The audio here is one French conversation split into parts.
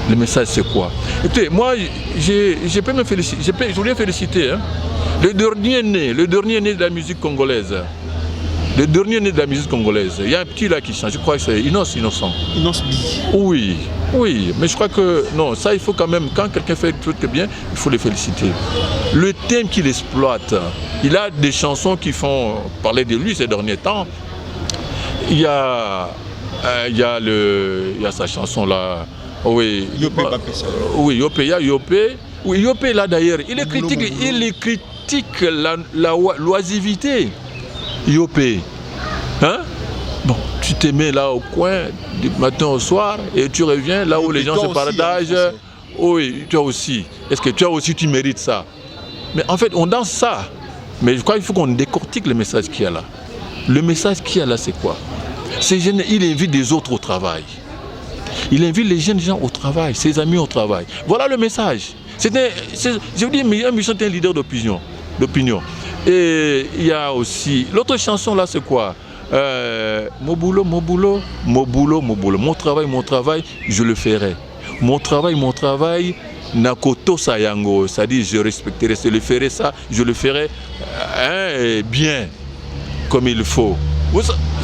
Le message, c'est quoi? Écoutez, moi, je peux me féliciter, je voulais féliciter hein, le dernier né de la musique congolaise. Le dernier né de la musique congolaise. Il y a un petit là qui chante, je crois que c'est Innocent. Innocent B. Oui, oui, mais je crois que non, ça il faut quand même, quand quelqu'un fait tout bien, il faut le féliciter. Le thème qu'il exploite, il a des chansons qui font parler de lui ces derniers temps. Il y a sa chanson là. Oui, Yopé Bapessa. Oui, Yopé, il y a Yopé. Oui, Yopé là d'ailleurs, il critique la l'oisivité. Yopé. Hein? Bon, tu te mets là au coin du matin au soir et tu reviens là où les gens se partagent. Oui, toi aussi. Est-ce que toi aussi tu mérites ça? Mais en fait, on danse ça. Mais je crois qu'il faut qu'on décortique le message qu'il y a là. Le message qu'il y a là, c'est quoi? Ces jeunes, il invite des autres au travail. Il invite les jeunes gens au travail, ses amis au travail. Voilà le message. Je vous dis, Michel est un leader d'opinion. Et il y a aussi... L'autre chanson là, c'est quoi? Mon boulot. Mon travail, je le ferai. Mon travail, Nakoto Sayango. C'est-à-dire, je respecterai, je le ferai ça, je le ferai bien, comme il faut.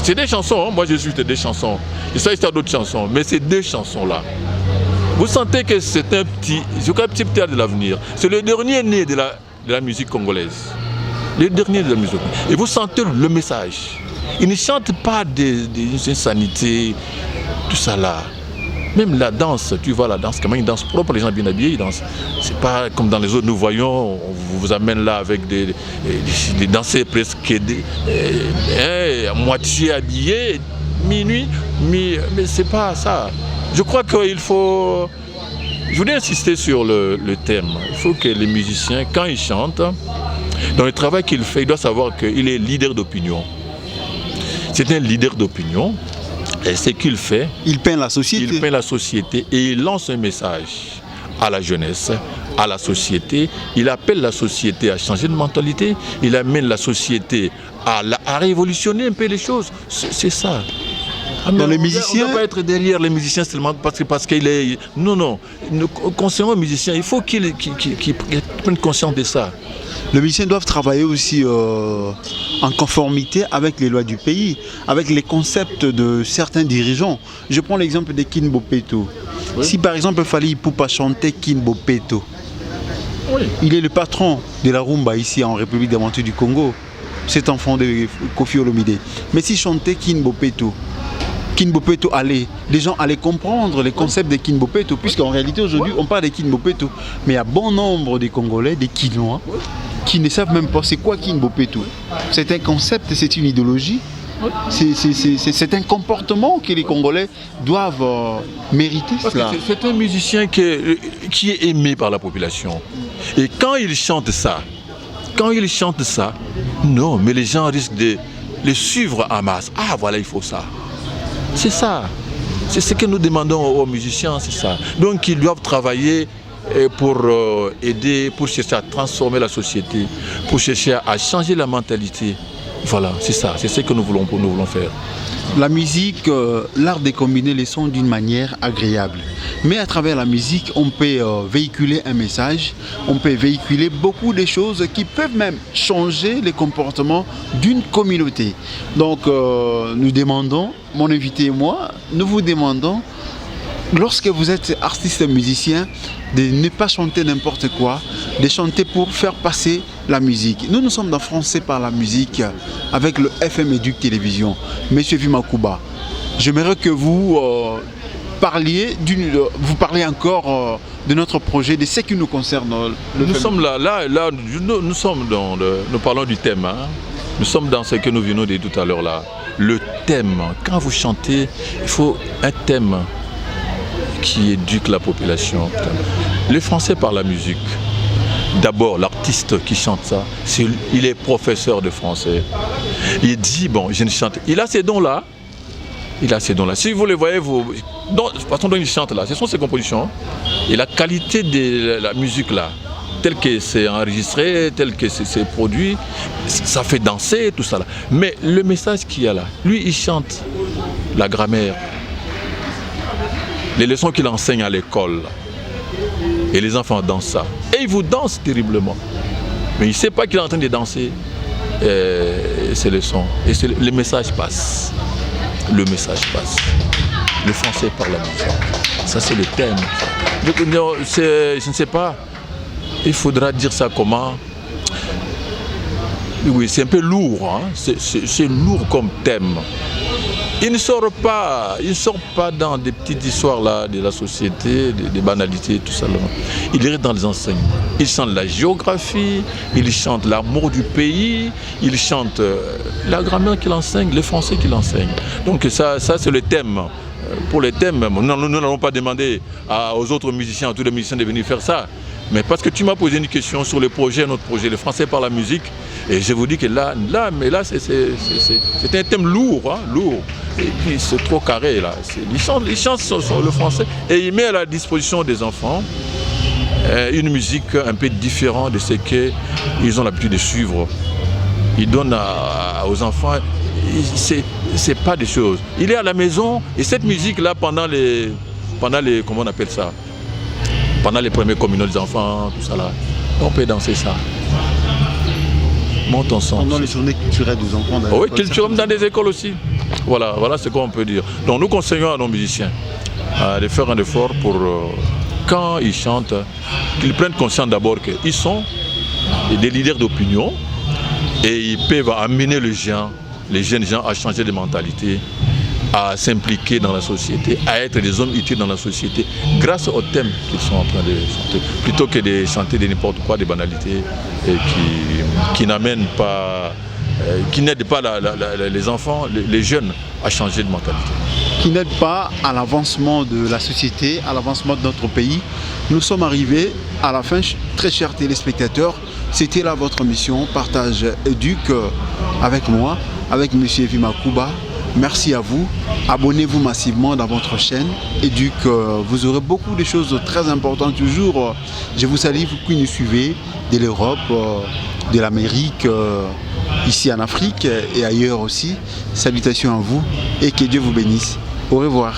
C'est des chansons, hein? Moi je suis des chansons. Et ça, il y a d'autres chansons, mais c'est deux chansons-là. Vous sentez que c'est un petit théâtre de l'avenir. C'est le dernier né de la musique congolaise. Le dernier de la musique. Et vous sentez le message. Il ne chante pas des insanités, tout ça là. Même la danse, tu vois la danse, comment ils dansent propre, les gens bien habillés, ils dansent. C'est pas comme dans les autres, nous voyons, on vous amène là avec des danseurs presque à moitié habillés, minuit, mais c'est pas ça. Je crois qu'il faut... Je voulais insister sur le thème. Il faut que les musiciens, quand ils chantent, dans le travail qu'il fait, il doit savoir qu'il est leader d'opinion. C'est un leader d'opinion. Et ce qu'il fait, il peint la société. Il peint la société et il lance un message à la jeunesse, à la société. Il appelle la société à changer de mentalité. Il amène la société à révolutionner un peu les choses. C'est ça. Dans les musiciens, on ne doit pas être derrière les musiciens seulement parce qu'il est... Non. Concernant les musiciens, il faut qu'ils prennent conscience de ça. Les musiciens doivent travailler aussi en conformité avec les lois du pays, avec les concepts de certains dirigeants. Je prends l'exemple de Kin Bopeto. Oui. Si par exemple Fally Ipupa chantait Kin Bopeto, oui. Il est le patron de la rumba ici en République démocratique du Congo, cet enfant de Koffi Olomide. Mais s'il chantait Kin Bopeto allait, les gens allaient comprendre les concepts de Kin Bopeto, puisqu'en réalité aujourd'hui on parle de Kin Bopeto, mais il y a bon nombre de Congolais, des Kinois, qui ne savent même pas c'est quoi Kin Bopeto. C'est un concept, c'est une idéologie, c'est un comportement que les Congolais doivent mériter. C'est un musicien qui est aimé par la population. Et quand il chante ça, non, mais les gens risquent de le suivre en masse. Ah voilà, il faut ça. C'est ça. C'est ce que nous demandons aux musiciens, c'est ça. Donc ils doivent travailler pour aider, pour chercher à transformer la société, pour chercher à changer la mentalité. Voilà, c'est ça, c'est ce que nous voulons faire. La musique, l'art de combiner les sons d'une manière agréable. Mais à travers la musique, on peut véhiculer un message, on peut véhiculer beaucoup de choses qui peuvent même changer les comportements d'une communauté. Donc nous demandons, mon invité et moi, nous vous demandons, lorsque vous êtes artiste musicien, de ne pas chanter n'importe quoi, de chanter pour faire passer la musique. Nous sommes dans Français par la musique avec le FM Éduc Télévision. Monsieur Vimakouba, j'aimerais que vous parliez encore de notre projet, de ce qui nous concerne. Nous sommes là, nous sommes nous parlons du thème. Hein. Nous sommes dans ce que nous venons de dire tout à l'heure là. Le thème, quand vous chantez, il faut un thème qui éduque la population. Le français par la musique. D'abord, l'artiste qui chante ça, il est professeur de français. Il dit, bon, je ne chante. Il a ces dons-là. Si vous les voyez, la façon dont il chante là, ce sont ses compositions. Et la qualité de la musique là, telle que c'est enregistré, telle que c'est produit, ça fait danser, tout ça là. Mais le message qu'il y a là, lui, il chante la grammaire. les leçons qu'il enseigne à l'école. Et les enfants dansent ça. Et ils vous dansent terriblement. Mais il ne sait pas qu'il est en train de danser ces leçons. Et le message passe. Le message passe. Le français par la musique. Ça, c'est le thème. Donc, je ne sais pas. Il faudra dire ça comment. Oui, c'est un peu lourd. Hein? C'est lourd comme thème. Il ne sort pas dans des petites histoires là, de la société, des banalités, tout ça. Là. Il est dans les enseignements. Il chante la géographie, il chante l'amour du pays, il chante la grammaire qu'il enseigne, le français qu'il enseigne. Donc ça c'est le thème. Pour les thèmes, nous n'allons pas demander aux autres musiciens, à tous les musiciens de venir faire ça. Mais parce que tu m'as posé une question sur le projet, notre projet, le français par la musique, et je vous dis que là c'est un thème lourd, hein, lourd. Et puis c'est trop carré là. Il chante sur le français et il met à la disposition des enfants une musique un peu différente de ce qu'ils ont l'habitude de suivre. Il donne aux enfants, c'est pas des choses. Il est à la maison et cette musique là pendant les comment on appelle ça? Pendant les premières communions des enfants, tout ça là, on peut danser ça. Monte ensemble. Pendant les journées culturelles des enfants. Oui, culturelles dans des écoles aussi. Voilà ce qu'on peut dire. Donc nous conseillons à nos musiciens de faire un effort pour, quand ils chantent, qu'ils prennent conscience d'abord qu'ils sont des leaders d'opinion et ils peuvent amener les jeunes gens à changer de mentalité, à s'impliquer dans la société, à être des hommes utiles dans la société grâce au thème qu'ils sont en train de chanter, plutôt que de chanter de n'importe quoi, des banalités et qui n'amènent pas, qui n'aident pas les enfants, les jeunes à changer de mentalité. Qui n'aident pas à l'avancement de la société, à l'avancement de notre pays. Nous sommes arrivés à la fin, très chers téléspectateurs. C'était là votre mission, Partage Éduc avec moi, avec M. Evima Kouba. Merci à vous. Abonnez-vous massivement dans votre chaîne Éduc. Vous aurez beaucoup de choses très importantes toujours. Je vous salue, vous qui nous suivez de l'Europe, de l'Amérique, ici en Afrique et ailleurs aussi. Salutations à vous et que Dieu vous bénisse. Au revoir.